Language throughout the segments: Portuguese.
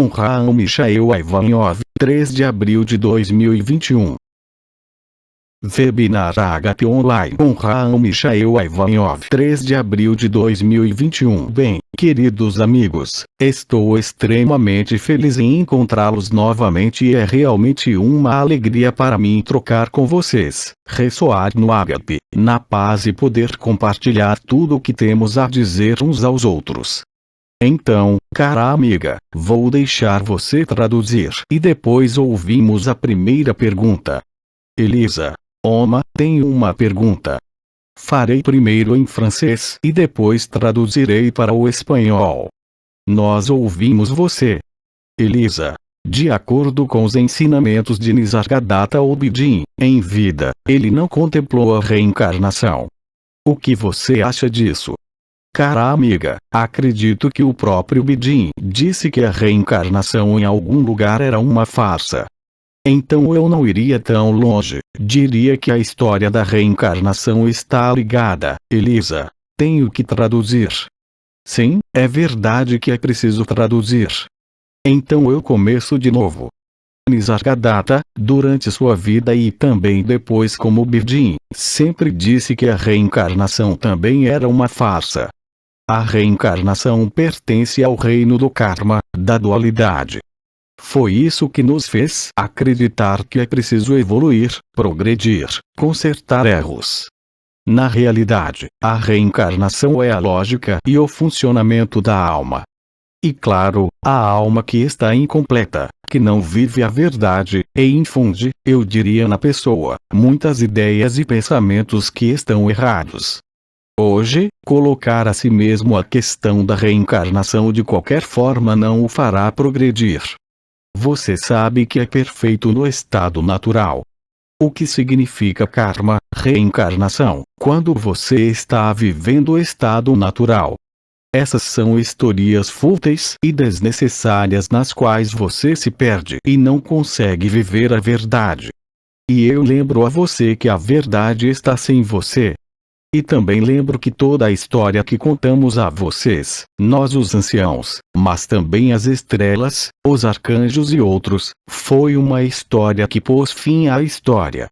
com Raul Michael Ivanov, 3 de abril de 2021. Webinar HP Online com Raul Michael Ivanov, 3 de abril de 2021. Bem, queridos amigos, estou extremamente feliz em encontrá-los novamente e é realmente uma alegria para mim trocar com vocês, ressoar no HP, na paz e poder compartilhar tudo o que temos a dizer uns aos outros. Então, cara amiga, vou deixar você traduzir e depois ouvimos a primeira pergunta. Elisa, Oma, tenho uma pergunta. Farei primeiro em francês e depois traduzirei para o espanhol. Nós ouvimos você. Elisa, de acordo com os ensinamentos de Nisargadatta Obidin, em vida, ele não contemplou a reencarnação. O que você acha disso? Cara amiga, acredito que o próprio Bidin disse que a reencarnação em algum lugar era uma farsa. Então eu não iria tão longe, diria que a história da reencarnação está ligada. Elisa, tenho que traduzir. Sim, é verdade que é preciso traduzir. Então eu começo de novo. Nisargadatta, durante sua vida e também depois como Bidin, sempre disse que a reencarnação também era uma farsa. A reencarnação pertence ao reino do karma, da dualidade. Foi isso que nos fez acreditar que é preciso evoluir, progredir, consertar erros. Na realidade, a reencarnação é a lógica e o funcionamento da alma. E claro, a alma que está incompleta, que não vive a verdade, e infunde, eu diria na pessoa, muitas ideias e pensamentos que estão errados. Hoje, colocar a si mesmo a questão da reencarnação de qualquer forma não o fará progredir. Você sabe que é perfeito no estado natural. O que significa karma, reencarnação, quando você está vivendo o estado natural? Essas são historias fúteis e desnecessárias nas quais você se perde e não consegue viver a verdade. E eu lembro a você que a verdade está sem você. E também lembro que toda a história que contamos a vocês, nós os anciãos, mas também as estrelas, os arcanjos e outros, foi uma história que pôs fim à história.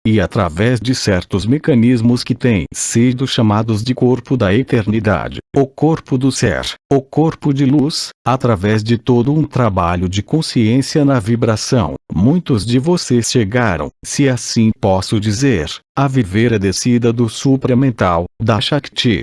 E através de certos mecanismos que têm sido chamados de corpo da eternidade, o corpo do ser, o corpo de luz, através de todo um trabalho de consciência na vibração, muitos de vocês chegaram, se assim posso dizer, a viver a descida do supramental, da Shakti.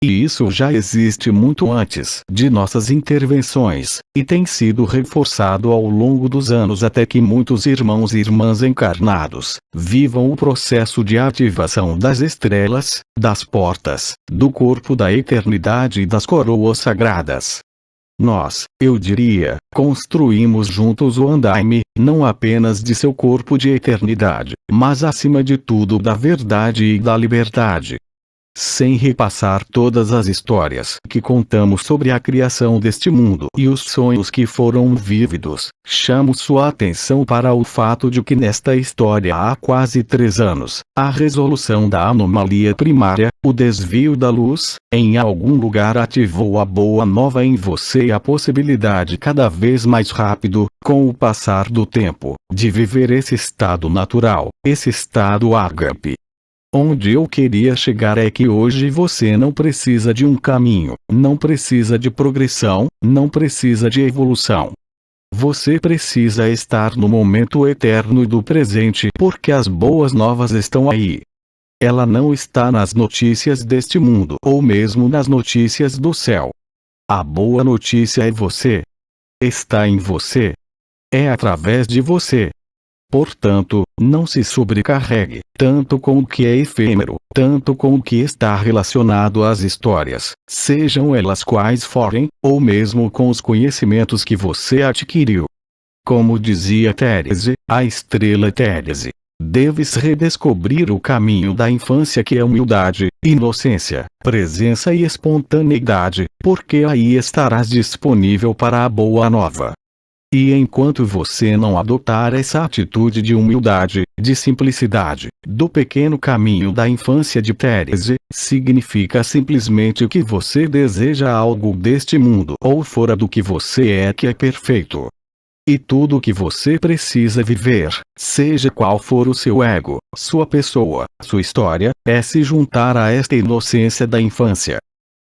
E isso já existe muito antes de nossas intervenções, e tem sido reforçado ao longo dos anos até que muitos irmãos e irmãs encarnados vivam o processo de ativação das estrelas, das portas, do corpo da eternidade e das coroas sagradas. Nós, eu diria, construímos juntos o andaime, não apenas de seu corpo de eternidade, mas acima de tudo da verdade e da liberdade. Sem repassar todas as histórias que contamos sobre a criação deste mundo e os sonhos que foram vívidos, chamo sua atenção para o fato de que nesta história há quase 3 anos, a resolução da anomalia primária, o desvio da luz, em algum lugar ativou a boa nova em você e a possibilidade cada vez mais rápido, com o passar do tempo, de viver esse estado natural, esse estado ágape. Onde eu queria chegar é que hoje você não precisa de um caminho, não precisa de progressão, não precisa de evolução. Você precisa estar no momento eterno do presente porque as boas novas estão aí. Ela não está nas notícias deste mundo ou mesmo nas notícias do céu. A boa notícia é você. Está em você. É através de você. Portanto, não se sobrecarregue, tanto com o que é efêmero, tanto com o que está relacionado às histórias, sejam elas quais forem, ou mesmo com os conhecimentos que você adquiriu. Como dizia Therese, a estrela Therese, deves redescobrir o caminho da infância que é humildade, inocência, presença e espontaneidade, porque aí estarás disponível para a boa nova. E enquanto você não adotar essa atitude de humildade, de simplicidade, do pequeno caminho da infância de Therese, significa simplesmente que você deseja algo deste mundo ou fora do que você é que é perfeito. E tudo o que você precisa viver, seja qual for o seu ego, sua pessoa, sua história, é se juntar a esta inocência da infância.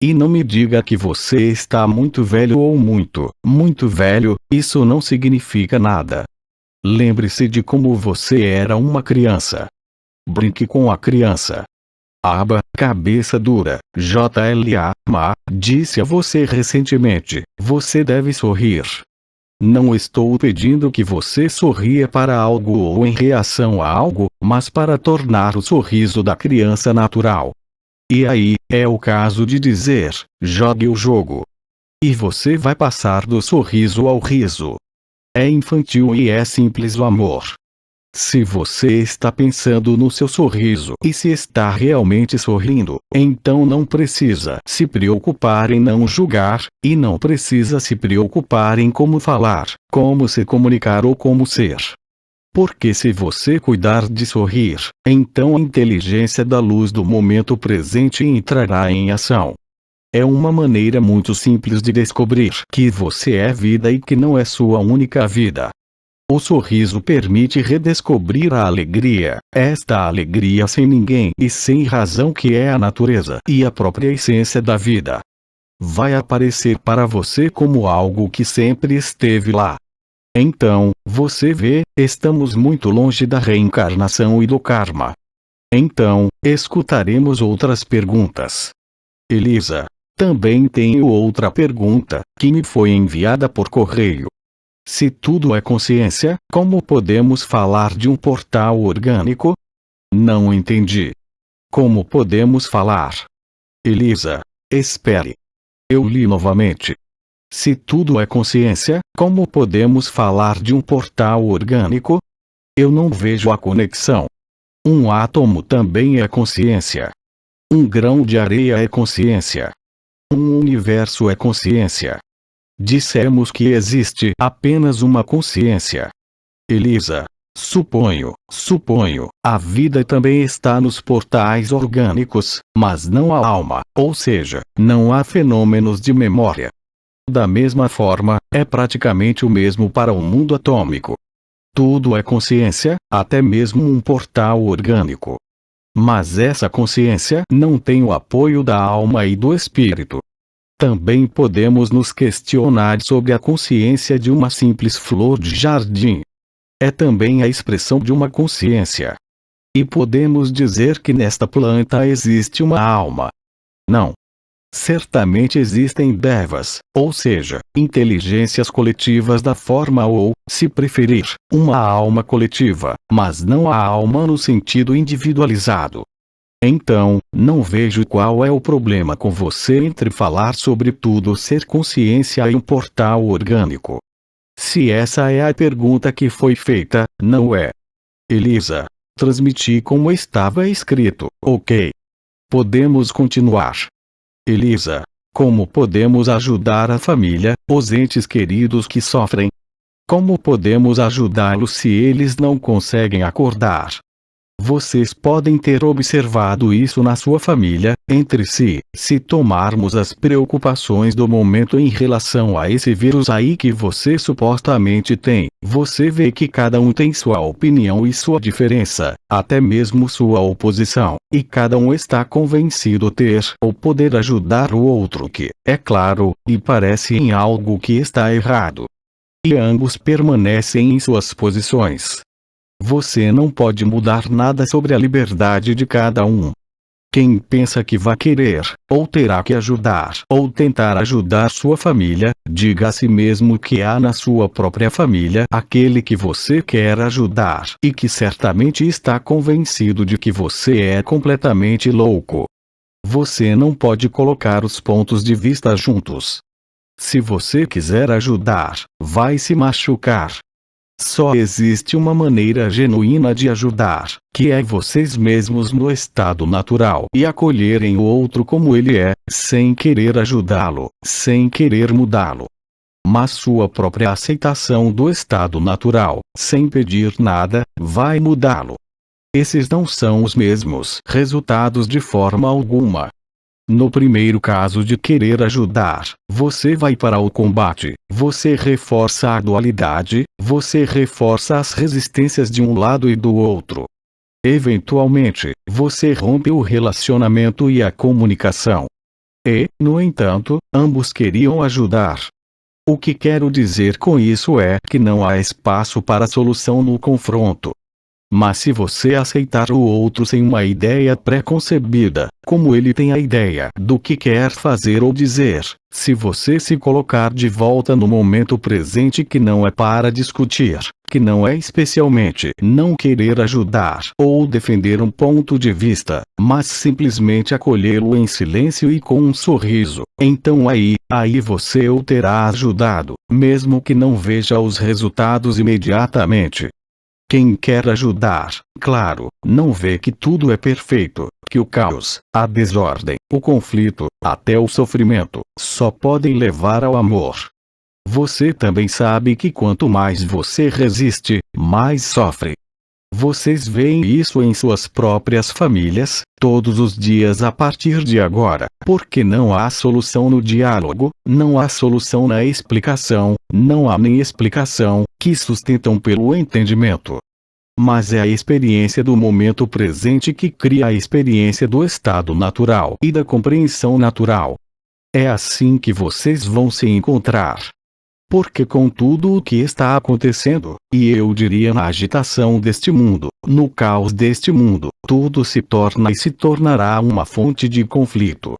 E não me diga que você está muito velho ou muito velho, isso não significa nada. Lembre-se de como você era uma criança. Brinque com a criança. Aba, cabeça dura, JLA, Ma, disse a você recentemente, você deve sorrir. Não estou pedindo que você sorria para algo ou em reação a algo, mas para tornar o sorriso da criança natural. E aí, é o caso de dizer, jogue o jogo. E você vai passar do sorriso ao riso. É infantil e é simples o amor. Se você está pensando no seu sorriso e se está realmente sorrindo, então não precisa se preocupar em não julgar, e não precisa se preocupar em como falar, como se comunicar ou como ser. Porque se você cuidar de sorrir, então a inteligência da luz do momento presente entrará em ação. É uma maneira muito simples de descobrir que você é vida e que não é sua única vida. O sorriso permite redescobrir a alegria, esta alegria sem ninguém e sem razão que é a natureza e a própria essência da vida. Vai aparecer para você como algo que sempre esteve lá. Então, você vê, estamos muito longe da reencarnação e do karma. Então, escutaremos outras perguntas. Elisa, também tenho outra pergunta, que me foi enviada por correio. Se tudo é consciência, como podemos falar de um portal orgânico? Não entendi. Como podemos falar? Elisa, espere. Eu li novamente. Se tudo é consciência, como podemos falar de um portal orgânico? Eu não vejo a conexão. Um átomo também é consciência. Um grão de areia é consciência. Um universo é consciência. Dissemos que existe apenas uma consciência. Elisa, suponho, a vida também está nos portais orgânicos, mas não a alma, ou seja, não há fenômenos de memória. Da mesma forma, é praticamente o mesmo para o mundo atômico. Tudo é consciência, até mesmo um portal orgânico. Mas essa consciência não tem o apoio da alma e do espírito. Também podemos nos questionar sobre a consciência de uma simples flor de jardim. É também a expressão de uma consciência. E podemos dizer que nesta planta existe uma alma. Não. Certamente existem devas, ou seja, inteligências coletivas da forma ou, se preferir, uma alma coletiva, mas não a alma no sentido individualizado. Então, não vejo qual é o problema com você entre falar sobre tudo ser consciência e um portal orgânico. Se essa é a pergunta que foi feita, não é. Elisa, transmiti como estava escrito, ok. Podemos continuar. Elisa, como podemos ajudar a família, os entes queridos que sofrem? Como podemos ajudá-los se eles não conseguem acordar? Vocês podem ter observado isso na sua família, entre si, se tomarmos as preocupações do momento em relação a esse vírus aí que você supostamente tem, você vê que cada um tem sua opinião e sua diferença, até mesmo sua oposição, e cada um está convencido ter ou poder ajudar o outro que, é claro, lhe parece em algo que está errado. E ambos permanecem em suas posições. Você não pode mudar nada sobre a liberdade de cada um. Quem pensa que vai querer, ou terá que ajudar, ou tentar ajudar sua família, diga a si mesmo que há na sua própria família aquele que você quer ajudar, e que certamente está convencido de que você é completamente louco. Você não pode colocar os pontos de vista juntos. Se você quiser ajudar, vai se machucar. Só existe uma maneira genuína de ajudar, que é vocês mesmos no estado natural e acolherem o outro como ele é, sem querer ajudá-lo, sem querer mudá-lo. Mas sua própria aceitação do estado natural, sem pedir nada, vai mudá-lo. Esses não são os mesmos resultados de forma alguma. No primeiro caso de querer ajudar, você vai para o combate, você reforça a dualidade, você reforça as resistências de um lado e do outro. Eventualmente, você rompe o relacionamento e a comunicação. E, no entanto, ambos queriam ajudar. O que quero dizer com isso é que não há espaço para solução no confronto. Mas se você aceitar o outro sem uma ideia pré-concebida, como ele tem a ideia do que quer fazer ou dizer, se você se colocar de volta no momento presente que não é para discutir, que não é especialmente não querer ajudar ou defender um ponto de vista, mas simplesmente acolhê-lo em silêncio e com um sorriso, então aí você o terá ajudado, mesmo que não veja os resultados imediatamente. Quem quer ajudar, claro, não vê que tudo é perfeito, que o caos, a desordem, o conflito, até o sofrimento, só podem levar ao amor. Você também sabe que quanto mais você resiste, mais sofre. Vocês veem isso em suas próprias famílias, todos os dias a partir de agora, porque não há solução no diálogo, não há solução na explicação, não há nem explicação, que sustentam pelo entendimento. Mas é a experiência do momento presente que cria a experiência do estado natural e da compreensão natural. É assim que vocês vão se encontrar. Porque com tudo o que está acontecendo, e eu diria na agitação deste mundo, no caos deste mundo, tudo se torna e se tornará uma fonte de conflito.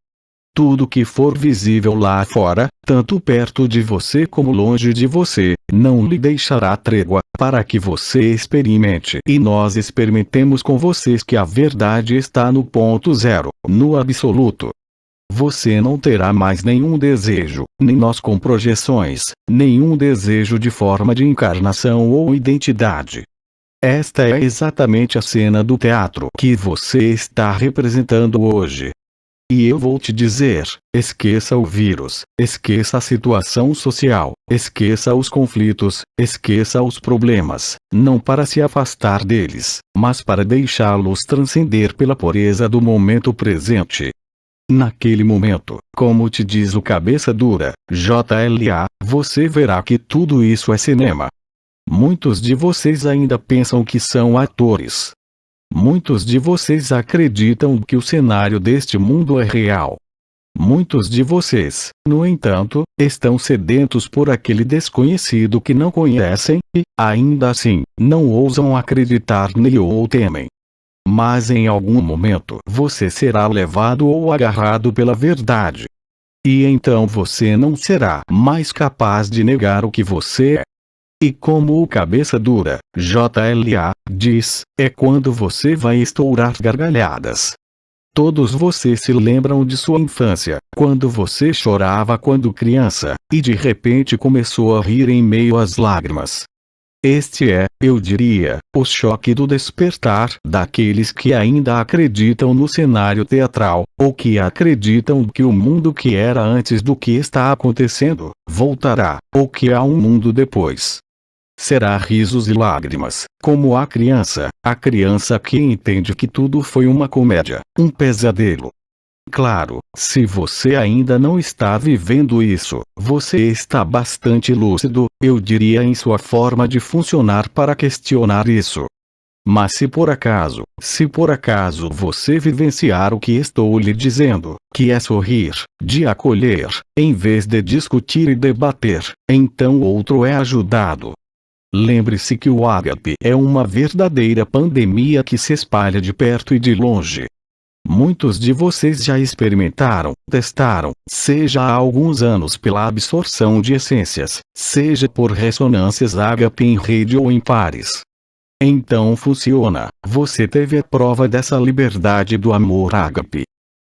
Tudo que for visível lá fora, tanto perto de você como longe de você, não lhe deixará trégua, para que você experimente e nós experimentemos com vocês que a verdade está no ponto zero, no absoluto. Você não terá mais nenhum desejo, nem nós com projeções, nenhum desejo de forma de encarnação ou identidade. Esta é exatamente a cena do teatro que você está representando hoje. E eu vou te dizer, esqueça o vírus, esqueça a situação social, esqueça os conflitos, esqueça os problemas, não para se afastar deles, mas para deixá-los transcender pela pureza do momento presente. Naquele momento, como te diz o cabeça dura, JLA, você verá que tudo isso é cinema. Muitos de vocês ainda pensam que são atores. Muitos de vocês acreditam que o cenário deste mundo é real. Muitos de vocês, no entanto, estão sedentos por aquele desconhecido que não conhecem, e, ainda assim, não ousam acreditar nele ou temem. Mas em algum momento você será levado ou agarrado pela verdade. E então você não será mais capaz de negar o que você é. E como o cabeça dura, JLA, diz, é quando você vai estourar gargalhadas. Todos vocês se lembram de sua infância, quando você chorava quando criança, e de repente começou a rir em meio às lágrimas. Este é, eu diria, o choque do despertar daqueles que ainda acreditam no cenário teatral, ou que acreditam que o mundo que era antes do que está acontecendo, voltará, ou que há um mundo depois. Será risos e lágrimas, como a criança que entende que tudo foi uma comédia, um pesadelo. Claro, se você ainda não está vivendo isso, você está bastante lúcido, eu diria em sua forma de funcionar para questionar isso. Mas se por acaso você vivenciar o que estou lhe dizendo, que é sorrir, de acolher, em vez de discutir e debater, então outro é ajudado. Lembre-se que o ágape é uma verdadeira pandemia que se espalha de perto e de longe. Muitos de vocês já experimentaram, testaram, seja há alguns anos pela absorção de essências, seja por ressonâncias ágape em rede ou em pares. Então funciona, você teve a prova dessa liberdade do amor ágape.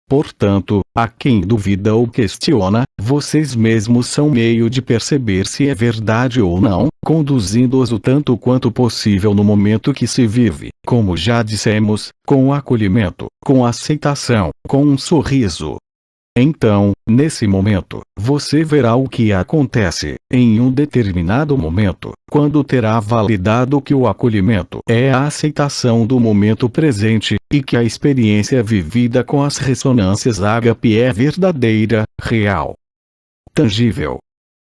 Portanto, a quem duvida ou questiona, vocês mesmos são meio de perceber se é verdade ou não, conduzindo-os o tanto quanto possível no momento que se vive, como já dissemos, com acolhimento, com aceitação, com um sorriso. Então, nesse momento, você verá o que acontece, em um determinado momento, quando terá validado que o acolhimento é a aceitação do momento presente, e que a experiência vivida com as ressonâncias ágape é verdadeira, real, tangível.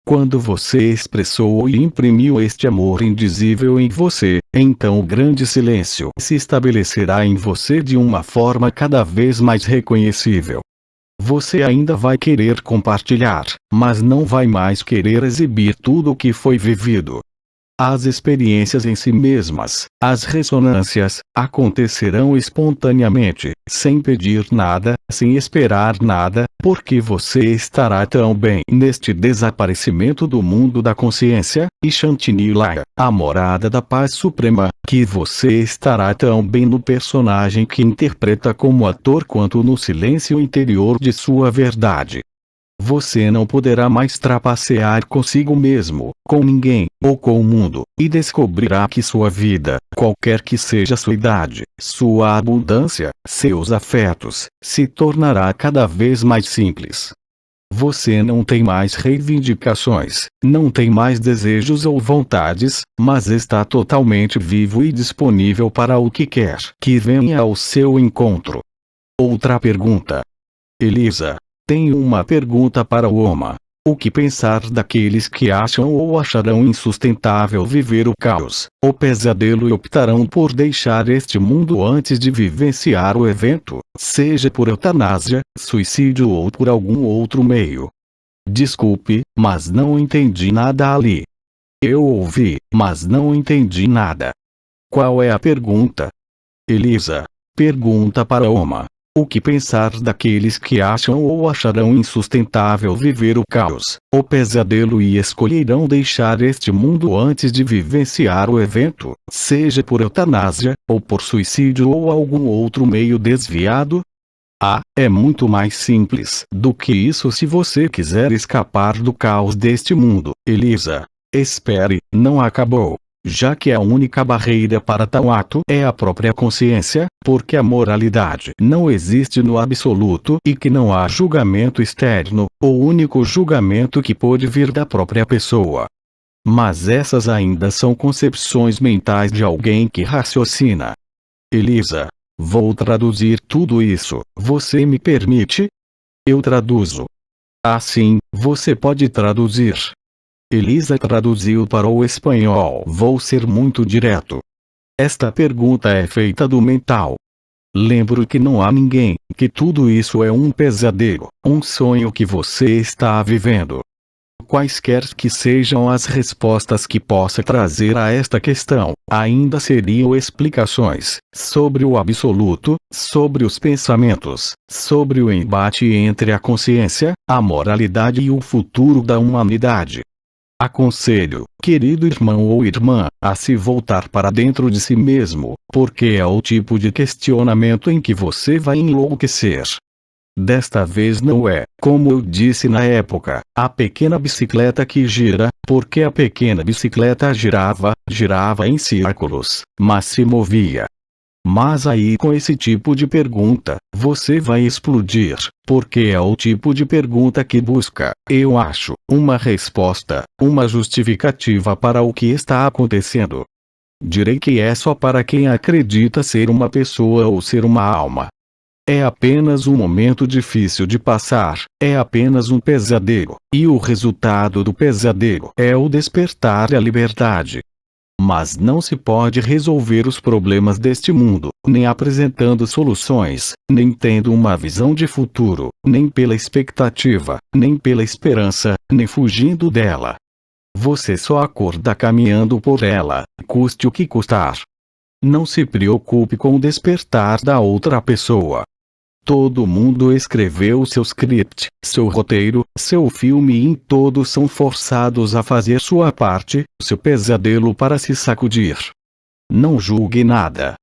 Quando você expressou e imprimiu este amor indizível em você, então o grande silêncio se estabelecerá em você de uma forma cada vez mais reconhecível. Você ainda vai querer compartilhar, mas não vai mais querer exibir tudo o que foi vivido. As experiências em si mesmas, as ressonâncias, acontecerão espontaneamente, sem pedir nada, sem esperar nada, porque você estará tão bem neste desaparecimento do mundo da consciência, e Shantinilaya, a morada da paz suprema, que você estará tão bem no personagem que interpreta como ator quanto no silêncio interior de sua verdade. Você não poderá mais trapacear consigo mesmo, com ninguém, ou com o mundo, e descobrirá que sua vida, qualquer que seja sua idade, sua abundância, seus afetos, se tornará cada vez mais simples. Você não tem mais reivindicações, não tem mais desejos ou vontades, mas está totalmente vivo e disponível para o que quer que venha ao seu encontro. Outra pergunta. Elisa. Tenho uma pergunta para o Oma. O que pensar daqueles que acham ou acharão insustentável viver o caos, o pesadelo e optarão por deixar este mundo antes de vivenciar o evento, seja por eutanásia, suicídio ou por algum outro meio? Desculpe, mas não entendi nada ali. Eu ouvi, mas não entendi nada. Qual é a pergunta? Elisa. Pergunta para Oma. O que pensar daqueles que acham ou acharão insustentável viver o caos, o pesadelo e escolherão deixar este mundo antes de vivenciar o evento, seja por eutanásia, ou por suicídio ou algum outro meio desviado? É muito mais simples do que isso se você quiser escapar do caos deste mundo, Elisa. Espere, não acabou. Já que a única barreira para tal ato é a própria consciência, porque a moralidade não existe no absoluto e que não há julgamento externo, o único julgamento que pode vir da própria pessoa. Mas essas ainda são concepções mentais de alguém que raciocina. Elisa, vou traduzir tudo isso, você me permite? Eu traduzo. Assim, você pode traduzir. Elisa traduziu para o espanhol. Vou ser muito direto. Esta pergunta é feita do mental. Lembro que não há ninguém, que tudo isso é um pesadelo, um sonho que você está vivendo. Quaisquer que sejam as respostas que possa trazer a esta questão, ainda seriam explicações sobre o absoluto, sobre os pensamentos, sobre o embate entre a consciência, a moralidade e o futuro da humanidade. Aconselho, querido irmão ou irmã, a se voltar para dentro de si mesmo, porque é o tipo de questionamento em que você vai enlouquecer. Desta vez não é, como eu disse na época, a pequena bicicleta que gira, porque a pequena bicicleta girava em círculos, mas se movia. Mas aí com esse tipo de pergunta, você vai explodir, porque é o tipo de pergunta que busca, eu acho, uma resposta, uma justificativa para o que está acontecendo. Direi que é só para quem acredita ser uma pessoa ou ser uma alma. É apenas um momento difícil de passar, é apenas um pesadelo, e o resultado do pesadelo é o despertar e a liberdade. Mas não se pode resolver os problemas deste mundo, nem apresentando soluções, nem tendo uma visão de futuro, nem pela expectativa, nem pela esperança, nem fugindo dela. Você só acorda caminhando por ela, custe o que custar. Não se preocupe com o despertar da outra pessoa. Todo mundo escreveu seu script, seu roteiro, seu filme e todos são forçados a fazer sua parte, seu pesadelo para se sacudir. Não julgue nada.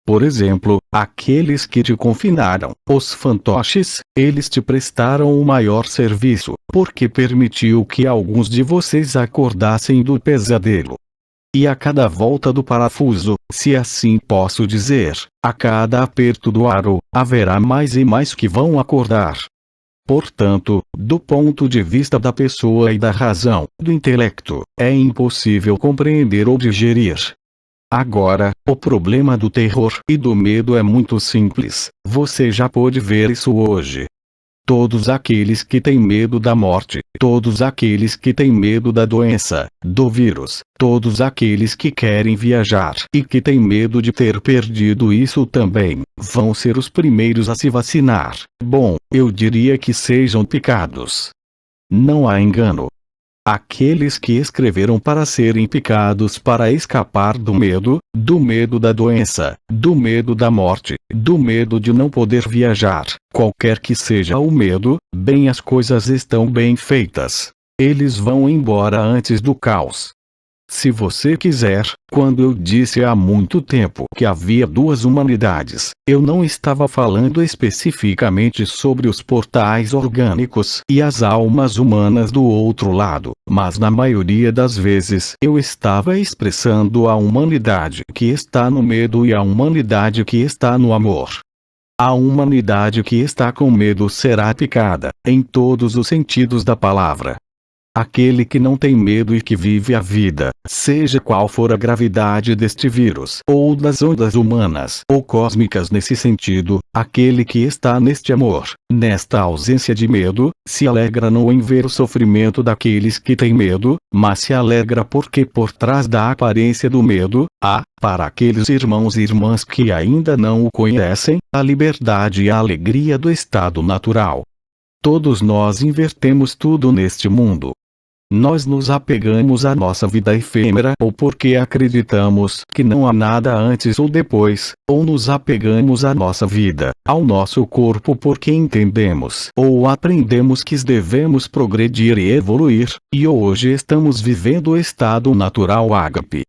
Por exemplo, aqueles que te confinaram, os fantoches, eles te prestaram o maior serviço, porque permitiu que alguns de vocês acordassem do pesadelo. E a cada volta do parafuso, se assim posso dizer, a cada aperto do aro, haverá mais e mais que vão acordar. Portanto, do ponto de vista da pessoa e da razão, do intelecto, é impossível compreender ou digerir. Agora, o problema do terror e do medo é muito simples, você já pôde ver isso hoje. Todos aqueles que têm medo da morte, todos aqueles que têm medo da doença, do vírus, todos aqueles que querem viajar e que têm medo de ter perdido isso também, vão ser os primeiros a se vacinar. Bom, eu diria que sejam picados. Não há engano. Aqueles que escreveram para serem picados para escapar do medo da doença, do medo da morte, do medo de não poder viajar, qualquer que seja o medo, bem, as coisas estão bem feitas. Eles vão embora antes do caos. Se você quiser, quando eu disse há muito tempo que havia duas humanidades, eu não estava falando especificamente sobre os portais orgânicos e as almas humanas do outro lado, mas na maioria das vezes eu estava expressando a humanidade que está no medo e a humanidade que está no amor. A humanidade que está com medo será picada, em todos os sentidos da palavra. Aquele que não tem medo e que vive a vida, seja qual for a gravidade deste vírus, ou das ondas humanas ou cósmicas nesse sentido, aquele que está neste amor, nesta ausência de medo, se alegra não em ver o sofrimento daqueles que têm medo, mas se alegra porque por trás da aparência do medo, há, para aqueles irmãos e irmãs que ainda não o conhecem, a liberdade e a alegria do estado natural. Todos nós invertemos tudo neste mundo. Nós nos apegamos à nossa vida efêmera ou porque acreditamos que não há nada antes ou depois, ou nos apegamos à nossa vida, ao nosso corpo porque entendemos ou aprendemos que devemos progredir e evoluir, e hoje estamos vivendo o estado natural ágape.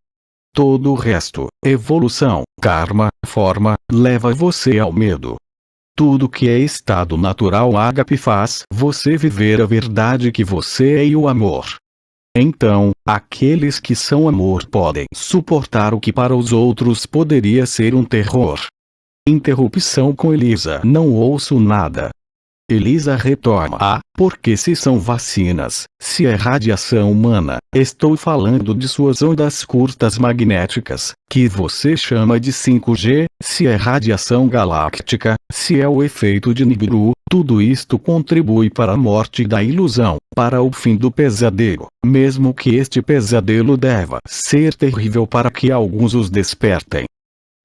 Todo o resto, evolução, karma, forma, leva você ao medo. Tudo que é estado natural ágape faz você viver a verdade que você é e o amor. Então, aqueles que são amor podem suportar o que para os outros poderia ser um terror. Interrupção com Elisa. Não ouço nada. Elisa retoma. Porque se são vacinas, se é radiação humana, estou falando de suas ondas curtas magnéticas, que você chama de 5G, se é radiação galáctica, se é o efeito de Nibiru, tudo isto contribui para a morte da ilusão, para o fim do pesadelo, mesmo que este pesadelo deva ser terrível para que alguns os despertem.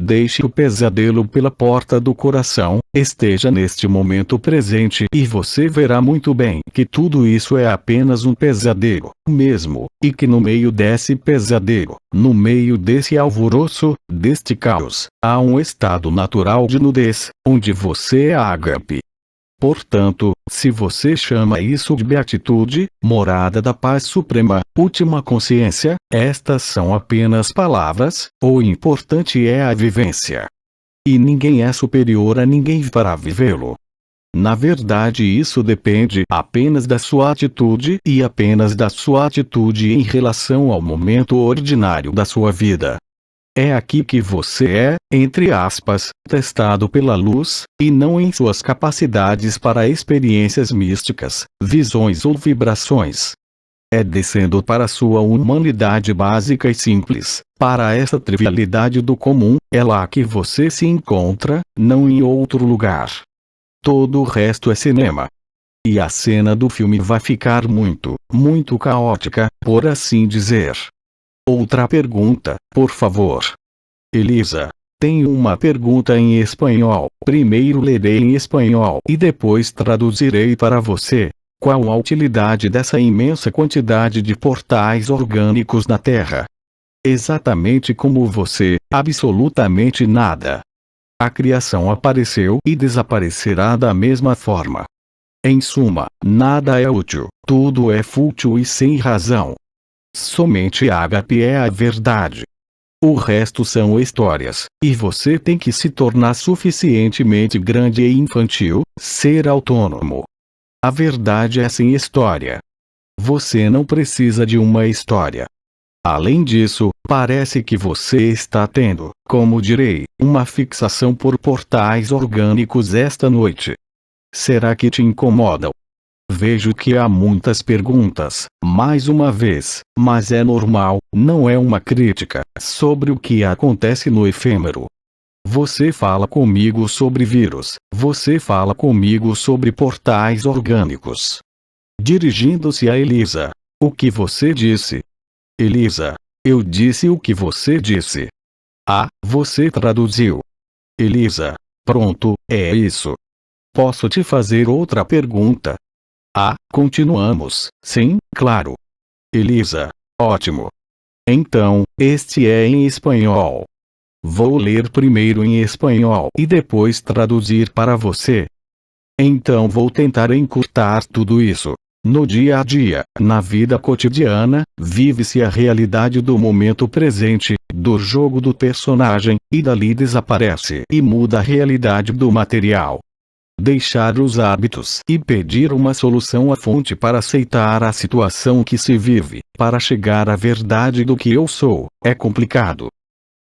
Deixe o pesadelo pela porta do coração, esteja neste momento presente e você verá muito bem que tudo isso é apenas um pesadelo, mesmo, e que no meio desse pesadelo, no meio desse alvoroço, deste caos, há um estado natural de nudez, onde você é ágape. Portanto, se você chama isso de beatitude, morada da paz suprema, última consciência, estas são apenas palavras, o importante é a vivência. E ninguém é superior a ninguém para vivê-lo. Na verdade, isso depende apenas da sua atitude e apenas da sua atitude em relação ao momento ordinário da sua vida. É aqui que você é, entre aspas, testado pela luz, e não em suas capacidades para experiências místicas, visões ou vibrações. É descendo para sua humanidade básica e simples, para essa trivialidade do comum, é lá que você se encontra, não em outro lugar. Todo o resto é cinema. E a cena do filme vai ficar muito, muito caótica, por assim dizer. Outra pergunta, por favor. Elisa, tenho uma pergunta em espanhol. Primeiro lerei em espanhol e depois traduzirei para você. Qual a utilidade dessa imensa quantidade de portais orgânicos na Terra? Exatamente como você, absolutamente nada. A criação apareceu e desaparecerá da mesma forma. Em suma, nada é útil, tudo é fútil e sem razão. Somente ágape é a verdade. O resto são histórias, e você tem que se tornar suficientemente grande e infantil, ser autônomo. A verdade é sem história. Você não precisa de uma história. Além disso, parece que você está tendo, como direi, uma fixação por portais orgânicos esta noite. Será que te incomodam? Vejo que há muitas perguntas, mais uma vez, mas é normal, não é uma crítica, sobre o que acontece no efêmero. Você fala comigo sobre vírus, você fala comigo sobre portais orgânicos. Dirigindo-se a Elisa. O que você disse? Elisa. Eu disse o que você disse. Ah, você traduziu. Elisa. Pronto, é isso. Posso te fazer outra pergunta? Ah, continuamos. Sim, claro. Elisa. Ótimo. Então, este é em espanhol. Vou ler primeiro em espanhol e depois traduzir para você. Então vou tentar encurtar tudo isso. No dia a dia, na vida cotidiana, vive-se a realidade do momento presente, do jogo do personagem, e dali desaparece e muda a realidade do material. Deixar os hábitos e pedir uma solução à fonte para aceitar a situação que se vive, para chegar à verdade do que eu sou, é complicado.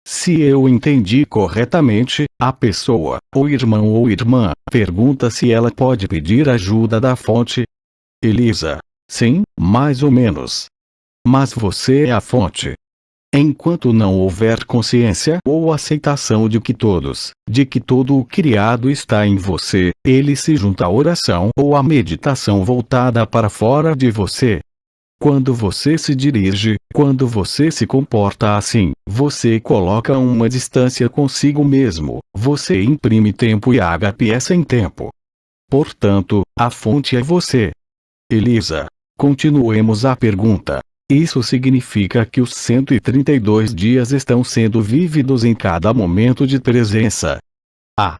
Se eu entendi corretamente, a pessoa, o irmão ou irmã, pergunta se ela pode pedir ajuda da fonte. Elisa. Sim, mais ou menos. Mas você é a fonte. Enquanto não houver consciência ou aceitação de que todo o criado está em você, ele se junta à oração ou à meditação voltada para fora de você. Quando você se dirige, quando você se comporta assim, você coloca uma distância consigo mesmo, você imprime tempo e ágape é sem tempo. Portanto, a fonte é você. Elisa. Continuemos a pergunta. Isso significa que os 132 dias estão sendo vividos em cada momento de presença. Ah!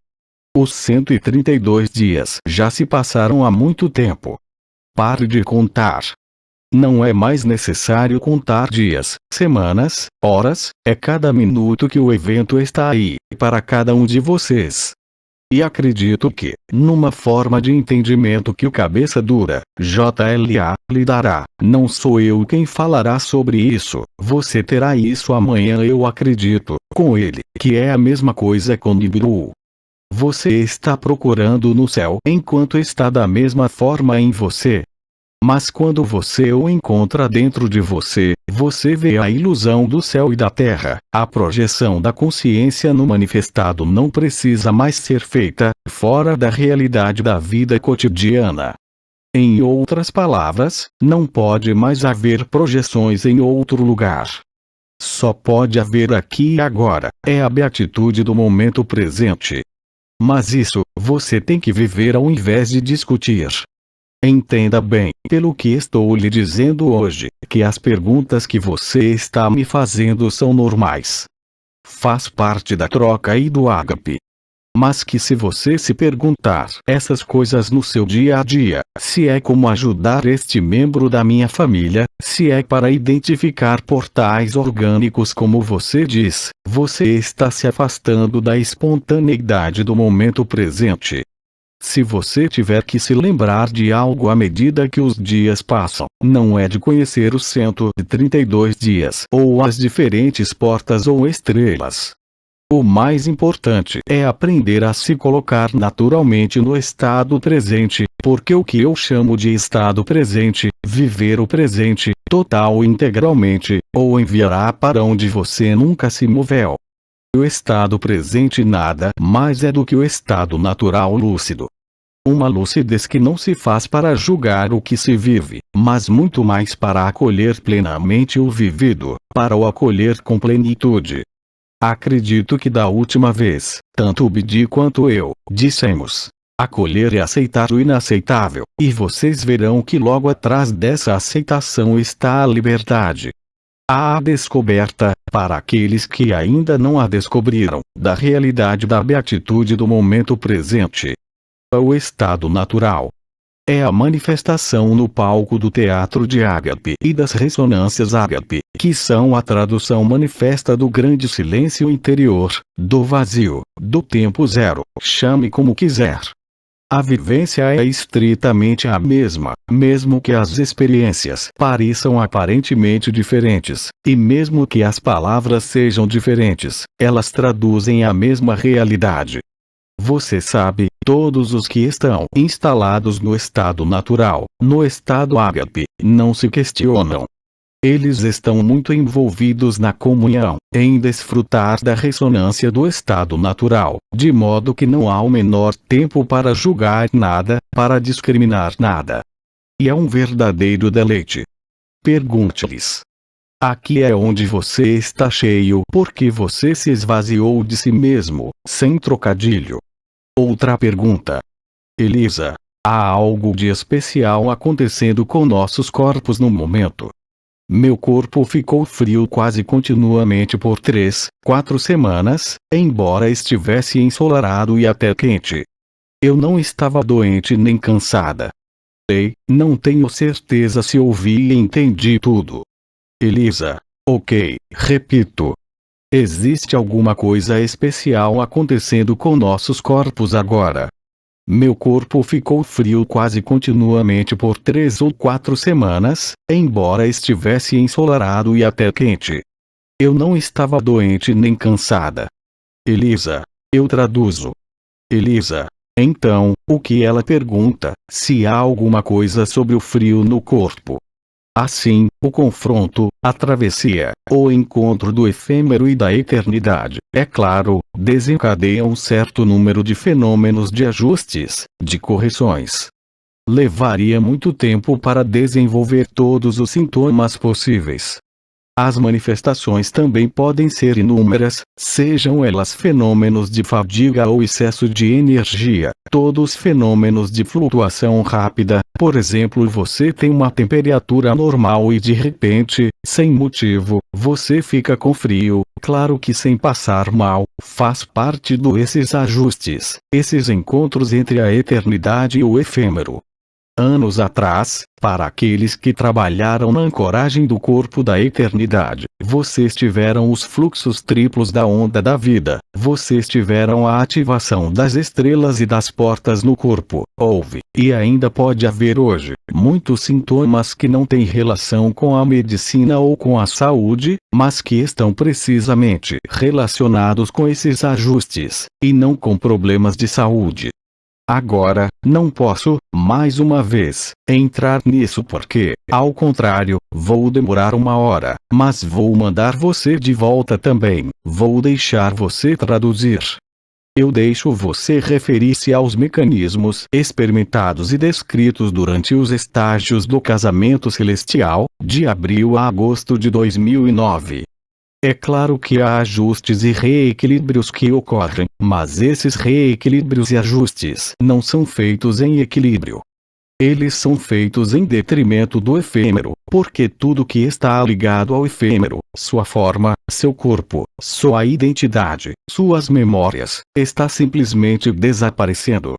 Os 132 dias já se passaram há muito tempo. Pare de contar. Não é mais necessário contar dias, semanas, horas, é cada minuto que o evento está aí, para cada um de vocês. E acredito que, numa forma de entendimento que o cabeça dura, JLA, lhe dará, não sou eu quem falará sobre isso, você terá isso amanhã eu acredito, com ele, que é a mesma coisa com Nibiru. Você está procurando no céu enquanto está da mesma forma em você. Mas quando você o encontra dentro de você, você vê a ilusão do céu e da terra. A projeção da consciência no manifestado não precisa mais ser feita, fora da realidade da vida cotidiana. Em outras palavras, não pode mais haver projeções em outro lugar. Só pode haver aqui e agora, é a beatitude do momento presente. Mas isso, você tem que viver ao invés de discutir. Entenda bem, pelo que estou lhe dizendo hoje, que as perguntas que você está me fazendo são normais. Faz parte da troca e do ágape. Mas que se você se perguntar essas coisas no seu dia a dia, se é como ajudar este membro da minha família, se é para identificar portais orgânicos como você diz, você está se afastando da espontaneidade do momento presente. Se você tiver que se lembrar de algo à medida que os dias passam, não é de conhecer os 132 dias ou as diferentes portas ou estrelas. O mais importante é aprender a se colocar naturalmente no estado presente, porque o que eu chamo de estado presente, viver o presente, total e integralmente, ou enviará para onde você nunca se moveu. O estado presente nada mais é do que o estado natural lúcido. Uma lucidez que não se faz para julgar o que se vive, mas muito mais para acolher plenamente o vivido, para o acolher com plenitude. Acredito que da última vez, tanto o Bidi quanto eu, dissemos: acolher e aceitar o inaceitável, e vocês verão que logo atrás dessa aceitação está a liberdade. A descoberta, para aqueles que ainda não a descobriram, da realidade da beatitude do momento presente. O estado natural é a manifestação no palco do teatro de ágape e das ressonâncias ágape, que são a tradução manifesta do grande silêncio interior, do vazio, do tempo zero, chame como quiser. A vivência é estritamente a mesma, mesmo que as experiências pareçam aparentemente diferentes, e mesmo que as palavras sejam diferentes, elas traduzem a mesma realidade. Você sabe, Todos os que estão instalados no estado natural, no estado ágape, não se questionam. Eles estão muito envolvidos na comunhão, em desfrutar da ressonância do estado natural, de modo que não há o menor tempo para julgar nada, para discriminar nada. E é um verdadeiro deleite. Pergunte-lhes. Aqui é onde você está cheio porque você se esvaziou de si mesmo, sem trocadilho. Outra pergunta. Elisa, há algo de especial acontecendo com nossos corpos no momento? Meu corpo ficou frio quase continuamente por 3, 4 semanas, embora estivesse ensolarado e até quente. Eu não estava doente nem cansada. Ei, não tenho certeza se ouvi e entendi tudo. Elisa, ok, repito. Existe alguma coisa especial acontecendo com nossos corpos agora? Meu corpo ficou frio quase continuamente por 3 ou 4 semanas, embora estivesse ensolarado e até quente. Eu não estava doente nem cansada. Elisa, eu traduzo. Elisa, então, o que ela pergunta, se há alguma coisa sobre o frio no corpo. Assim, o confronto, a travessia, o encontro do efêmero e da eternidade, é claro, desencadeia um certo número de fenômenos de ajustes, de correções. Levaria muito tempo para desenvolver todos os sintomas possíveis. As manifestações também podem ser inúmeras, sejam elas fenômenos de fadiga ou excesso de energia, todos fenômenos de flutuação rápida, por exemplo, você tem uma temperatura normal e de repente, sem motivo, você fica com frio, claro que sem passar mal, faz parte desses ajustes, esses encontros entre a eternidade e o efêmero. Anos atrás, para aqueles que trabalharam na ancoragem do corpo da eternidade, vocês tiveram os fluxos triplos da onda da vida, vocês tiveram a ativação das estrelas e das portas no corpo, houve, e ainda pode haver hoje, muitos sintomas que não têm relação com a medicina ou com a saúde, mas que estão precisamente relacionados com esses ajustes, e não com problemas de saúde. Agora, não posso, mais uma vez, entrar nisso porque, ao contrário, vou demorar 1 hora, mas vou mandar você de volta também, vou deixar você traduzir. Eu deixo você referir-se aos mecanismos experimentados e descritos durante os estágios do casamento celestial, de abril a agosto de 2009. É claro que há ajustes e reequilíbrios que ocorrem, mas esses reequilíbrios e ajustes não são feitos em equilíbrio. Eles são feitos em detrimento do efêmero, porque tudo que está ligado ao efêmero, sua forma, seu corpo, sua identidade, suas memórias, está simplesmente desaparecendo.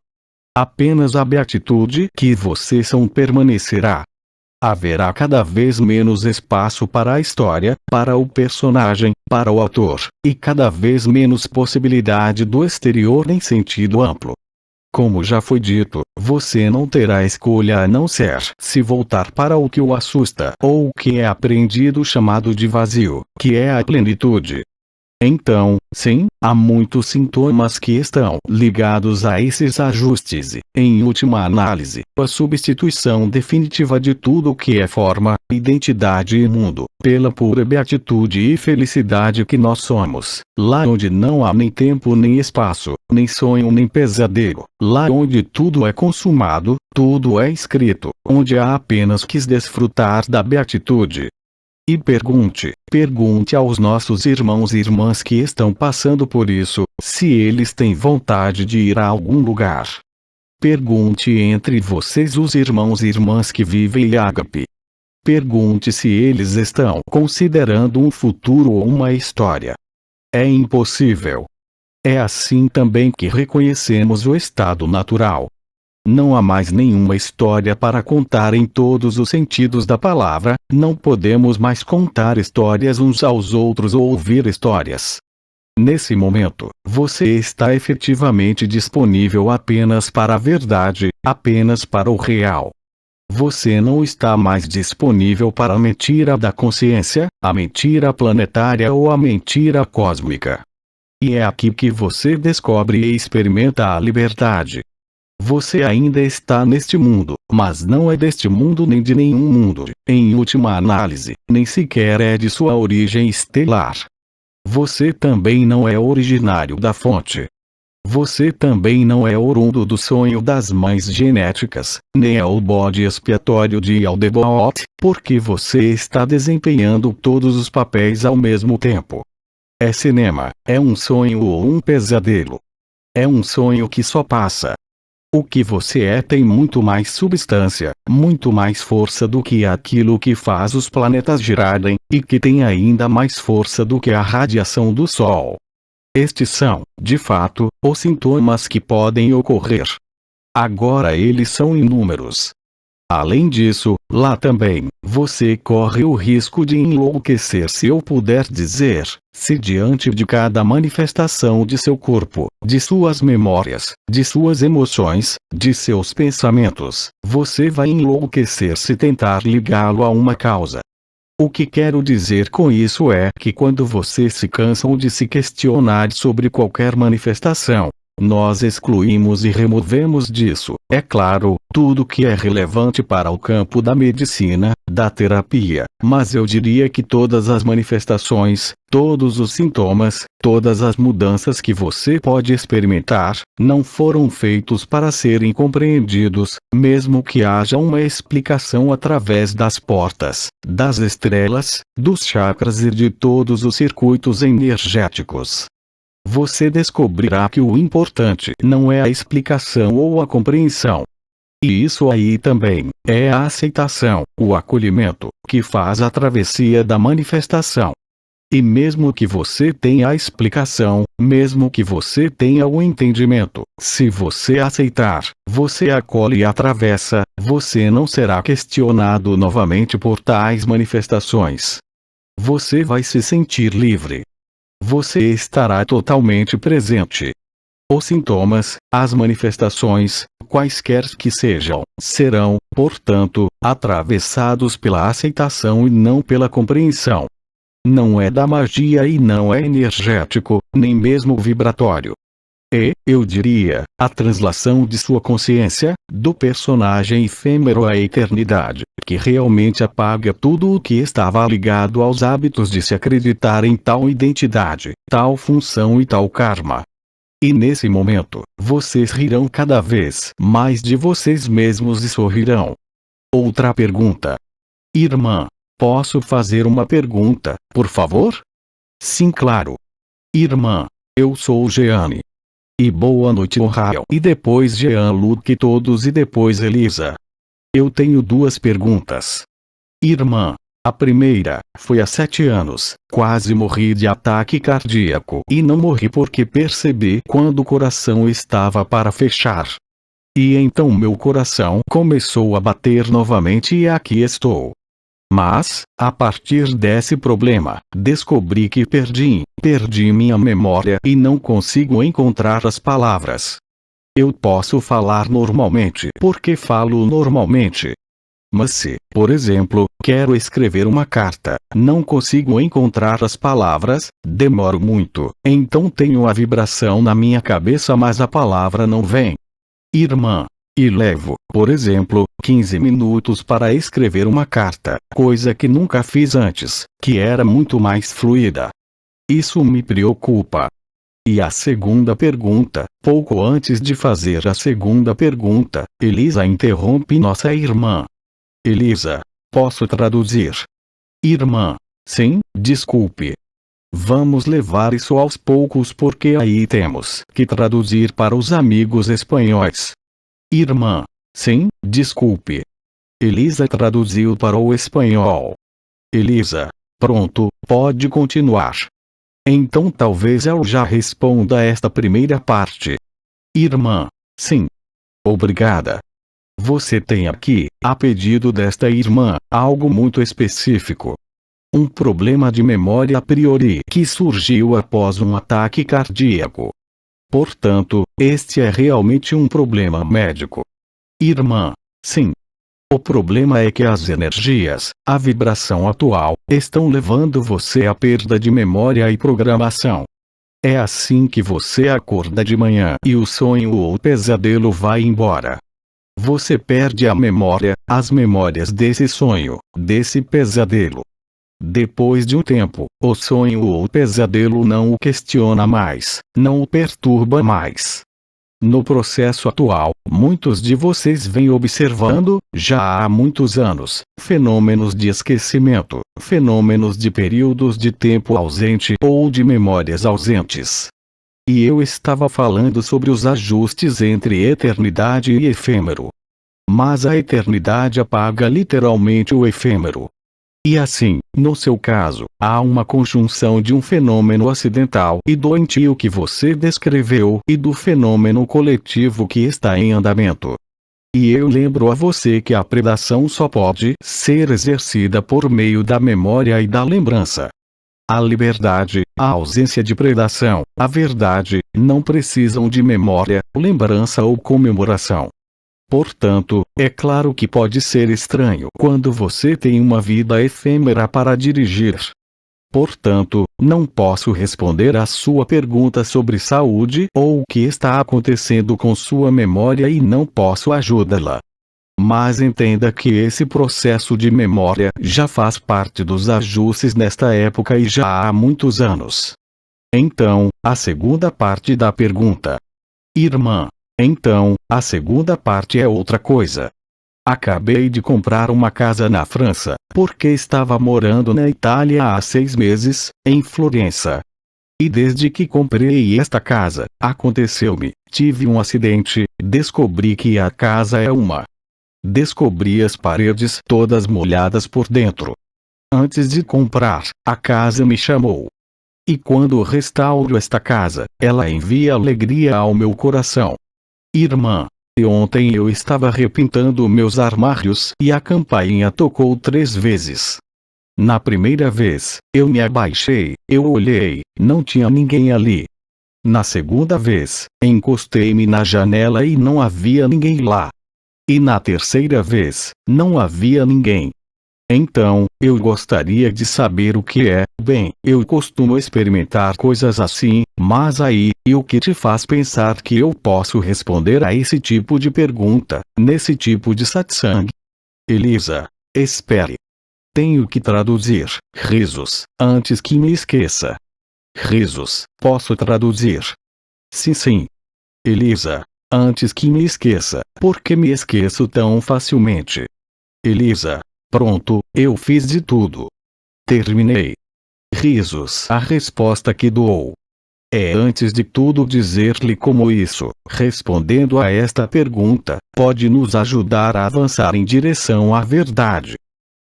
Apenas a beatitude que vocês são permanecerá. Haverá cada vez menos espaço para a história, para o personagem, para o autor, e cada vez menos possibilidade do exterior em sentido amplo. Como já foi dito, você não terá escolha a não ser se voltar para o que o assusta ou o que é apreendido chamado de vazio, que é a plenitude. Então, sim, há muitos sintomas que estão ligados a esses ajustes e, em última análise, a substituição definitiva de tudo o que é forma, identidade e mundo, pela pura beatitude e felicidade que nós somos, lá onde não há nem tempo nem espaço, nem sonho nem pesadelo, lá onde tudo é consumado, tudo é escrito, onde há apenas que desfrutar da beatitude. E pergunte aos nossos irmãos e irmãs que estão passando por isso, se eles têm vontade de ir a algum lugar. Pergunte entre vocês os irmãos e irmãs que vivem em ágape. Pergunte se eles estão considerando um futuro ou uma história. É impossível. É assim também que reconhecemos o estado natural. Não há mais nenhuma história para contar em todos os sentidos da palavra, não podemos mais contar histórias uns aos outros ou ouvir histórias. Nesse momento, você está efetivamente disponível apenas para a verdade, apenas para o real. Você não está mais disponível para a mentira da consciência, a mentira planetária ou a mentira cósmica. E é aqui que você descobre e experimenta a liberdade. Você ainda está neste mundo, mas não é deste mundo nem de nenhum mundo. Em última análise, nem sequer é de sua origem estelar. Você também não é originário da fonte. Você também não é oriundo do sonho das mães genéticas, nem é o bode expiatório de Aldebaoth, porque você está desempenhando todos os papéis ao mesmo tempo. É cinema, é um sonho ou um pesadelo. É um sonho que só passa. O que você é tem muito mais substância, muito mais força do que aquilo que faz os planetas girarem, e que tem ainda mais força do que a radiação do Sol. Estes são, de fato, os sintomas que podem ocorrer. Agora eles são inúmeros. Além disso, lá também, você corre o risco de enlouquecer, se eu puder dizer, se diante de cada manifestação de seu corpo, de suas memórias, de suas emoções, de seus pensamentos, você vai enlouquecer se tentar ligá-lo a uma causa. O que quero dizer com isso é que quando vocês se cansam de se questionar sobre qualquer manifestação, nós excluímos e removemos disso, é claro, tudo que é relevante para o campo da medicina, da terapia, mas eu diria que todas as manifestações, todos os sintomas, todas as mudanças que você pode experimentar, não foram feitos para serem compreendidos, mesmo que haja uma explicação através das portas, das estrelas, dos chakras e de todos os circuitos energéticos. Você descobrirá que o importante não é a explicação ou a compreensão. E isso aí também é a aceitação, o acolhimento, que faz a travessia da manifestação. E mesmo que você tenha a explicação, mesmo que você tenha o entendimento, se você aceitar, você acolhe e atravessa, você não será questionado novamente por tais manifestações. Você vai se sentir livre. Você estará totalmente presente. Os sintomas, as manifestações, quaisquer que sejam, serão, portanto, atravessados pela aceitação e não pela compreensão. Não é da magia e não é energético, nem mesmo vibratório. É, eu diria, a translação de sua consciência, do personagem efêmero à eternidade, que realmente apaga tudo o que estava ligado aos hábitos de se acreditar em tal identidade, tal função e tal karma. E nesse momento, vocês rirão cada vez mais de vocês mesmos e sorrirão. Outra pergunta. Irmã, posso fazer uma pergunta, por favor? Sim, claro. Irmã, eu sou Jeane. E boa noite, Rael. E depois Jean-Luc todos e depois Elisa. Eu tenho duas perguntas. Irmã, a primeira, foi há 7 anos, quase morri de ataque cardíaco. E não morri porque percebi quando o coração estava para fechar. E então meu coração começou a bater novamente e aqui estou. Mas, a partir desse problema, descobri que perdi minha memória e não consigo encontrar as palavras. Eu posso falar normalmente porque falo normalmente. Mas se, por exemplo, quero escrever uma carta, não consigo encontrar as palavras, demoro muito, então tenho a vibração na minha cabeça mas a palavra não vem. Irmã. E levo, por exemplo, 15 minutos para escrever uma carta, coisa que nunca fiz antes, que era muito mais fluida. Isso me preocupa. E a segunda pergunta, pouco antes de fazer a segunda pergunta, Elisa interrompe nossa irmã. Elisa, posso traduzir? Irmã, sim, desculpe. Vamos levar isso aos poucos porque aí temos que traduzir para os amigos espanhóis. Irmã, sim, desculpe. Elisa traduziu para o espanhol. Elisa, pronto, pode continuar. Então talvez eu já responda esta primeira parte. Irmã, sim. Obrigada. Você tem aqui, a pedido desta irmã, algo muito específico. Um problema de memória a priori que surgiu após um ataque cardíaco. Portanto, este é realmente um problema médico. Irmã, sim. O problema é que as energias, a vibração atual, estão levando você à perda de memória e programação. É assim que você acorda de manhã e o sonho ou pesadelo vai embora. Você perde a memória, as memórias desse sonho, desse pesadelo. Depois de um tempo, o sonho ou pesadelo não o questiona mais, não o perturba mais. No processo atual, muitos de vocês vêm observando, já há muitos anos, fenômenos de esquecimento, fenômenos de períodos de tempo ausente ou de memórias ausentes. E eu estava falando sobre os ajustes entre eternidade e efêmero. Mas a eternidade apaga literalmente o efêmero. E assim, no seu caso, há uma conjunção de um fenômeno acidental e doentio que você descreveu e do fenômeno coletivo que está em andamento. E eu lembro a você que a predação só pode ser exercida por meio da memória e da lembrança. A liberdade, a ausência de predação, a verdade, não precisam de memória, lembrança ou comemoração. Portanto, é claro que pode ser estranho quando você tem uma vida efêmera para dirigir. Portanto, não posso responder à sua pergunta sobre saúde ou o que está acontecendo com sua memória e não posso ajudá-la. Mas entenda que esse processo de memória já faz parte dos ajustes nesta época e já há muitos anos. Então, a segunda parte da pergunta. Irmã. Então, a segunda parte é outra coisa. Acabei de comprar uma casa na França, porque estava morando na Itália há 6 meses, em Florença. E desde que comprei esta casa, tive um acidente, descobri que a casa é uma. Descobri as paredes todas molhadas por dentro. Antes de comprar, a casa me chamou. E quando restauro esta casa, ela envia alegria ao meu coração. Irmã, ontem eu estava repintando meus armários e a campainha tocou 3 vezes. Na primeira vez, eu me abaixei, eu olhei, não tinha ninguém ali. Na segunda vez, encostei-me na janela e não havia ninguém lá. E na terceira vez, não havia ninguém. Então, eu gostaria de saber o que é. Bem, eu costumo experimentar coisas assim, mas aí, e o que te faz pensar que eu posso responder a esse tipo de pergunta, nesse tipo de satsang? Elisa, espere. Tenho que traduzir, risos, antes que me esqueça. Risos, posso traduzir? Sim. Elisa, antes que me esqueça, por que me esqueço tão facilmente? Elisa, pronto, eu fiz de tudo. Terminei. Risos. A resposta que doou. É antes de tudo dizer-lhe como isso, respondendo a esta pergunta, pode nos ajudar a avançar em direção à verdade.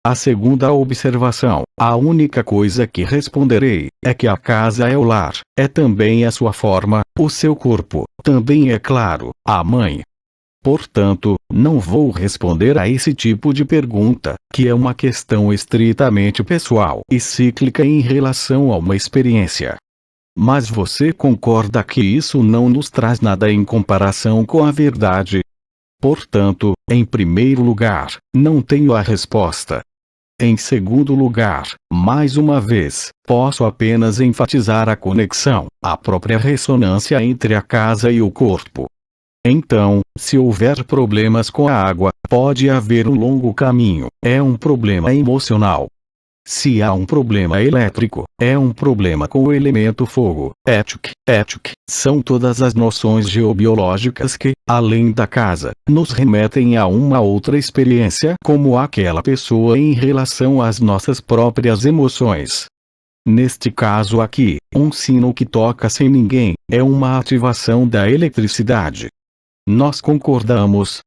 A segunda observação, a única coisa que responderei, é que a casa é o lar, é também a sua forma, o seu corpo, também é claro, a mãe. Portanto, não vou responder a esse tipo de pergunta, que é uma questão estritamente pessoal e cíclica em relação a uma experiência. Mas você concorda que isso não nos traz nada em comparação com a verdade? Portanto, em primeiro lugar, não tenho a resposta. Em segundo lugar, mais uma vez, posso apenas enfatizar a conexão, a própria ressonância entre a casa e o corpo. Então, se houver problemas com a água, pode haver um longo caminho, é um problema emocional. Se há um problema elétrico, é um problema com o elemento fogo. Éthic, são todas as noções geobiológicas que, além da casa, nos remetem a uma outra experiência como aquela pessoa em relação às nossas próprias emoções. Neste caso aqui, um sino que toca sem ninguém, é uma ativação da eletricidade. Nós concordamos?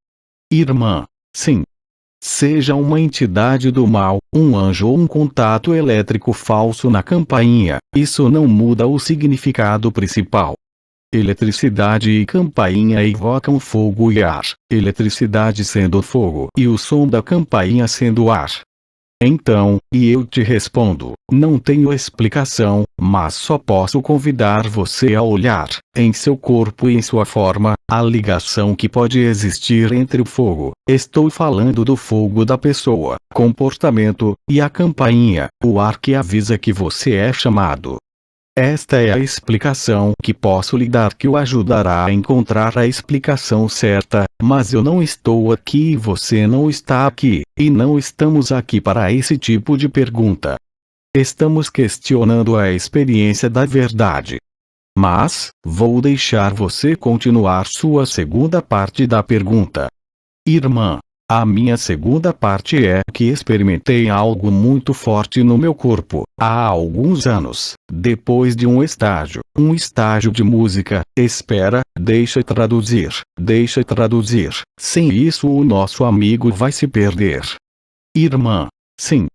Irmã, sim. Seja uma entidade do mal, um anjo ou um contato elétrico falso na campainha, isso não muda o significado principal. Eletricidade e campainha evocam fogo e ar, eletricidade sendo fogo e o som da campainha sendo ar. Então, e eu te respondo, não tenho explicação, mas só posso convidar você a olhar, em seu corpo e em sua forma, a ligação que pode existir entre o fogo, estou falando do fogo da pessoa, comportamento, e a campainha, o ar que avisa que você é chamado. Esta é a explicação que posso lhe dar que o ajudará a encontrar a explicação certa, mas eu não estou aqui e você não está aqui, e não estamos aqui para esse tipo de pergunta. Estamos questionando a experiência da verdade. Mas, vou deixar você continuar sua segunda parte da pergunta. Irmã, a minha segunda parte é que experimentei algo muito forte no meu corpo, há alguns anos, depois de um estágio de música. Espera, deixa traduzir. Sem isso o nosso amigo vai se perder. Irmã. Sim.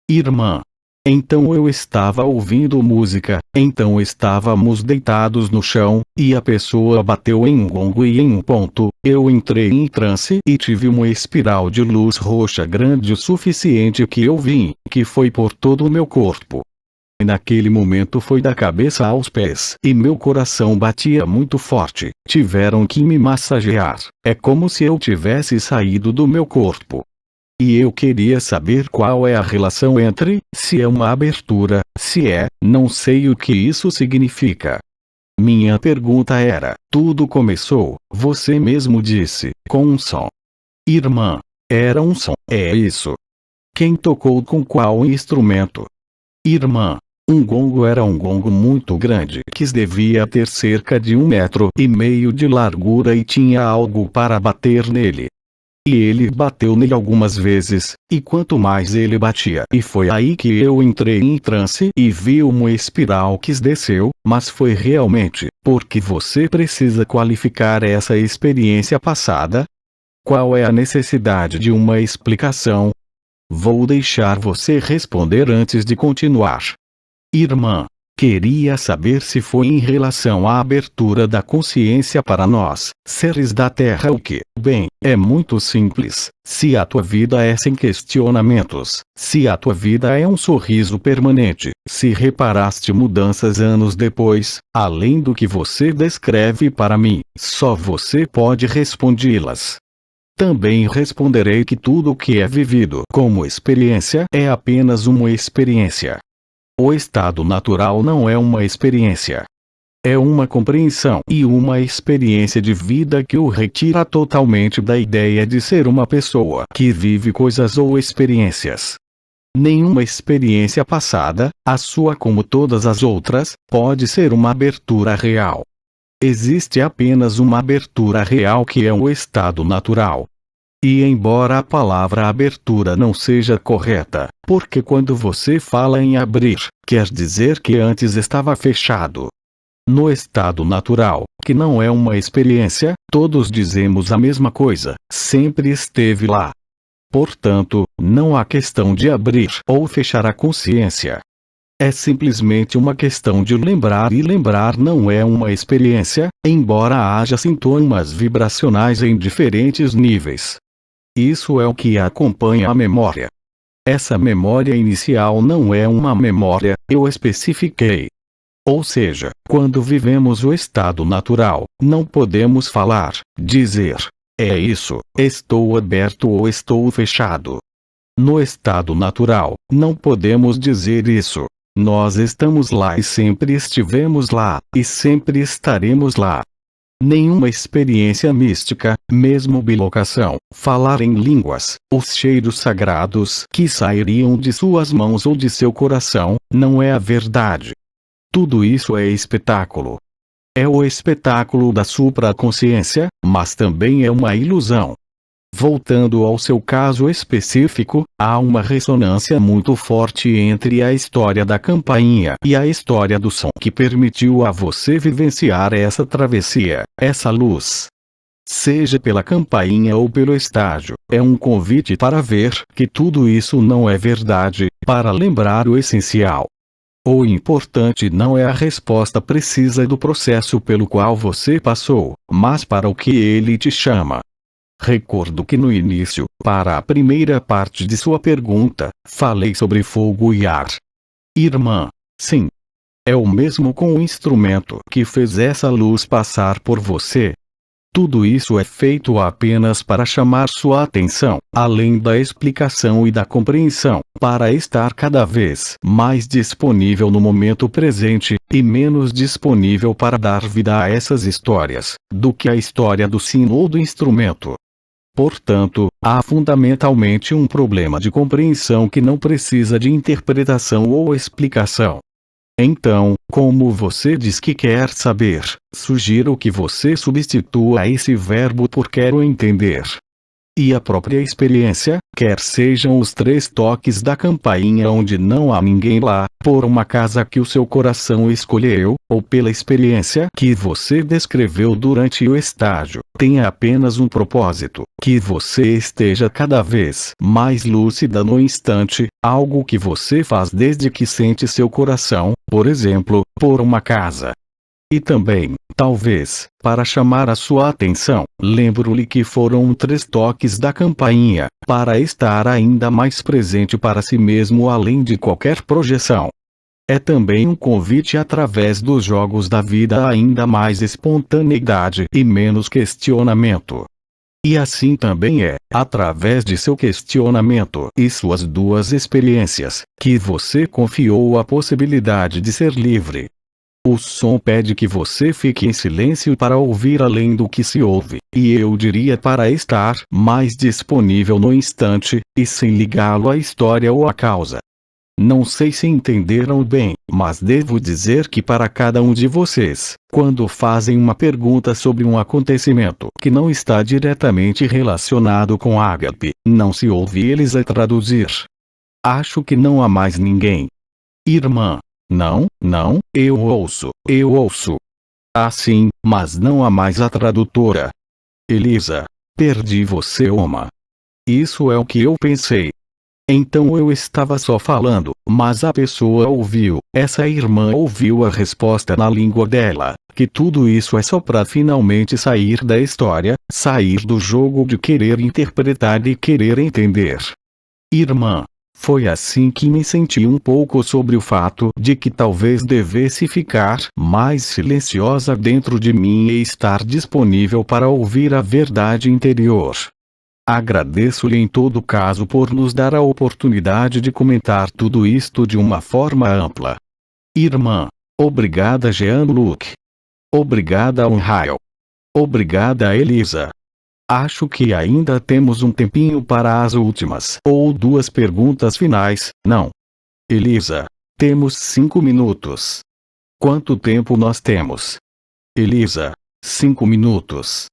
Irmã. Então eu estava ouvindo música, então estávamos deitados no chão, e a pessoa bateu em um gongo e em um ponto, eu entrei em transe e tive uma espiral de luz roxa grande o suficiente que eu vi, que foi por todo o meu corpo. Naquele momento foi da cabeça aos pés, e meu coração batia muito forte, tiveram que me massagear, é como se eu tivesse saído do meu corpo. E eu queria saber qual é a relação entre, se é uma abertura, se é, não sei o que isso significa. Minha pergunta era, tudo começou, você mesmo disse, com um som. Irmã, era um som, é isso. Quem tocou com qual instrumento? Irmã, um gongo era um gongo muito grande que devia ter cerca de 1,5 metro de largura e tinha algo para bater nele. E ele bateu nele algumas vezes, e quanto mais ele batia, e foi aí que eu entrei em transe e vi uma espiral que desceu, mas foi realmente, porque você precisa qualificar essa experiência passada? Qual é a necessidade de uma explicação? Vou deixar você responder antes de continuar. Irmã, queria saber se foi em relação à abertura da consciência para nós, seres da Terra, o que, bem, é muito simples. Se a tua vida é sem questionamentos, se a tua vida é um sorriso permanente, se reparaste mudanças anos depois, além do que você descreve para mim, só você pode respondê-las. Também responderei que tudo o que é vivido como experiência é apenas uma experiência. O estado natural não é uma experiência. É uma compreensão e uma experiência de vida que o retira totalmente da ideia de ser uma pessoa que vive coisas ou experiências. Nenhuma experiência passada, a sua como todas as outras, pode ser uma abertura real. Existe apenas uma abertura real que é o estado natural. E embora a palavra abertura não seja correta, porque quando você fala em abrir, quer dizer que antes estava fechado. No estado natural, que não é uma experiência, todos dizemos a mesma coisa, sempre esteve lá. Portanto, não há questão de abrir ou fechar a consciência. É simplesmente uma questão de lembrar, e lembrar não é uma experiência, embora haja sintomas vibracionais em diferentes níveis. Isso é o que acompanha a memória. Essa memória inicial não é uma memória, eu especifiquei. Ou seja, quando vivemos o estado natural, não podemos falar, dizer, é isso, estou aberto ou estou fechado. No estado natural, não podemos dizer isso. Nós estamos lá e sempre estivemos lá, e sempre estaremos lá. Nenhuma experiência mística, mesmo bilocação, falar em línguas, os cheiros sagrados que sairiam de suas mãos ou de seu coração, não é a verdade. Tudo isso é espetáculo. É o espetáculo da supraconsciência, mas também é uma ilusão. Voltando ao seu caso específico, há uma ressonância muito forte entre a história da campainha e a história do som que permitiu a você vivenciar essa travessia, essa luz. Seja pela campainha ou pelo estágio, é um convite para ver que tudo isso não é verdade, para lembrar o essencial. O importante não é a resposta precisa do processo pelo qual você passou, mas para o que ele te chama. Recordo que no início, para a primeira parte de sua pergunta, falei sobre fogo e ar. Irmã, sim. É o mesmo com o instrumento que fez essa luz passar por você. Tudo isso é feito apenas para chamar sua atenção, além da explicação e da compreensão, para estar cada vez mais disponível no momento presente, e menos disponível para dar vida a essas histórias, do que a história do sino ou do instrumento. Portanto, há fundamentalmente um problema de compreensão que não precisa de interpretação ou explicação. Então, como você diz que quer saber, sugiro que você substitua esse verbo por quero entender. E a própria experiência, quer sejam os 3 toques da campainha onde não há ninguém lá, por uma casa que o seu coração escolheu, ou pela experiência que você descreveu durante o estágio, tenha apenas um propósito, que você esteja cada vez mais lúcida no instante, algo que você faz desde que sente seu coração, por exemplo, por uma casa. E também, talvez, para chamar a sua atenção, lembro-lhe que foram 3 toques da campainha, para estar ainda mais presente para si mesmo além de qualquer projeção. É também um convite através dos jogos da vida a ainda mais espontaneidade e menos questionamento. E assim também é, através de seu questionamento e suas 2 experiências, que você confiou a possibilidade de ser livre. O som pede que você fique em silêncio para ouvir além do que se ouve, e eu diria para estar mais disponível no instante, e sem ligá-lo à história ou à causa. Não sei se entenderam bem, mas devo dizer que para cada um de vocês, quando fazem uma pergunta sobre um acontecimento que não está diretamente relacionado com ágape, não se ouve eles a traduzir. Acho que não há mais ninguém. Irmã. Não, eu ouço. Ah sim, mas não há mais a tradutora. Elisa. Perdi você, Oma. Isso é o que eu pensei. Então eu estava só falando, mas a pessoa ouviu, essa irmã ouviu a resposta na língua dela, que tudo isso é só para finalmente sair da história, sair do jogo de querer interpretar e querer entender. Irmã. Foi assim que me senti um pouco sobre o fato de que talvez devesse ficar mais silenciosa dentro de mim e estar disponível para ouvir a verdade interior. Agradeço-lhe em todo caso por nos dar a oportunidade de comentar tudo isto de uma forma ampla. Irmã. Obrigada Jean-Luc. Obrigada Unrael. Obrigada Elisa. Acho que ainda temos um tempinho para as últimas ou 2 perguntas finais, não? Elisa. Temos 5 minutos. Quanto tempo nós temos? Elisa. 5 minutos.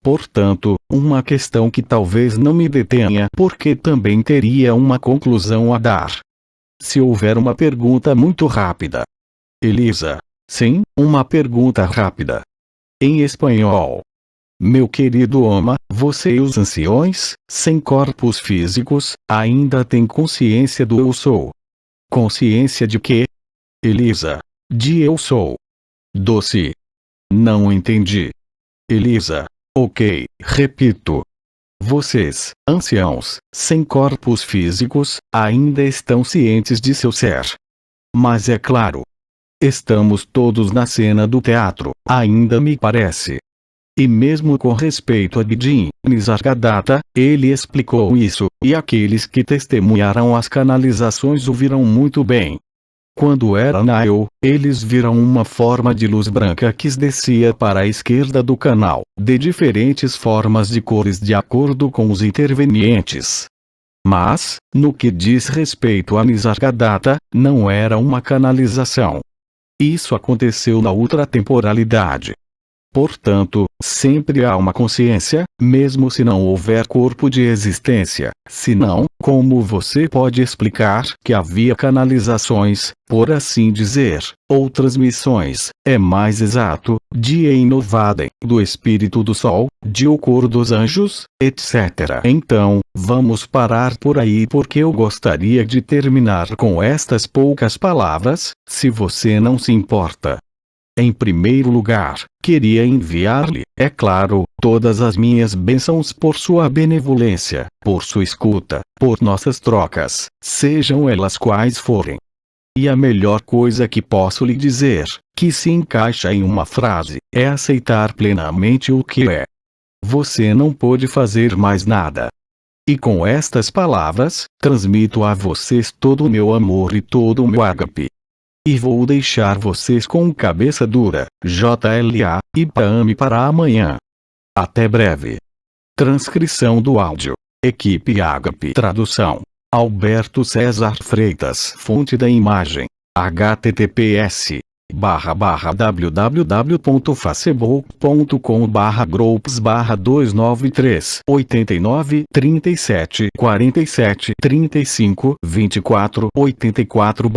Portanto, uma questão que talvez não me detenha porque também teria uma conclusão a dar. Se houver uma pergunta muito rápida. Elisa. Sim, uma pergunta rápida. Em espanhol. Meu querido Oma, você e os anciões, sem corpos físicos, ainda têm consciência do eu sou. Consciência de quê? Elisa. De eu sou. Doce. Não entendi. Elisa. Ok, repito. Vocês, anciãos, sem corpos físicos, ainda estão cientes de seu ser. Mas é claro. Estamos todos na cena do teatro, ainda me parece. E mesmo com respeito a Bidin Nisargadatta, ele explicou isso, e aqueles que testemunharam as canalizações o viram muito bem. Quando era Nile, eles viram uma forma de luz branca que descia para a esquerda do canal, de diferentes formas de cores de acordo com os intervenientes. Mas, no que diz respeito a Nisargadatta, não era uma canalização. Isso aconteceu na ultratemporalidade. Portanto, sempre há uma consciência, mesmo se não houver corpo de existência. Senão, como você pode explicar que havia canalizações, por assim dizer, ou transmissões, é mais exato, de Enovadem, do espírito do sol, de o cor dos anjos, etc. Então, vamos parar por aí porque eu gostaria de terminar com estas poucas palavras, se você não se importa. Em primeiro lugar, queria enviar-lhe, é claro, todas as minhas bênçãos por sua benevolência, por sua escuta, por nossas trocas, sejam elas quais forem. E a melhor coisa que posso lhe dizer, que se encaixa em uma frase, é aceitar plenamente o que é. Você não pode fazer mais nada. E com estas palavras, transmito a vocês todo o meu amor e todo o meu ágape. E vou deixar vocês com cabeça dura, JLA, e PAME para amanhã. Até breve. Transcrição do áudio. Equipe Ágape. Tradução: Alberto César Freitas. Fonte da imagem: https://www.facebook.com/groups/293 89 37 47 35 24 84/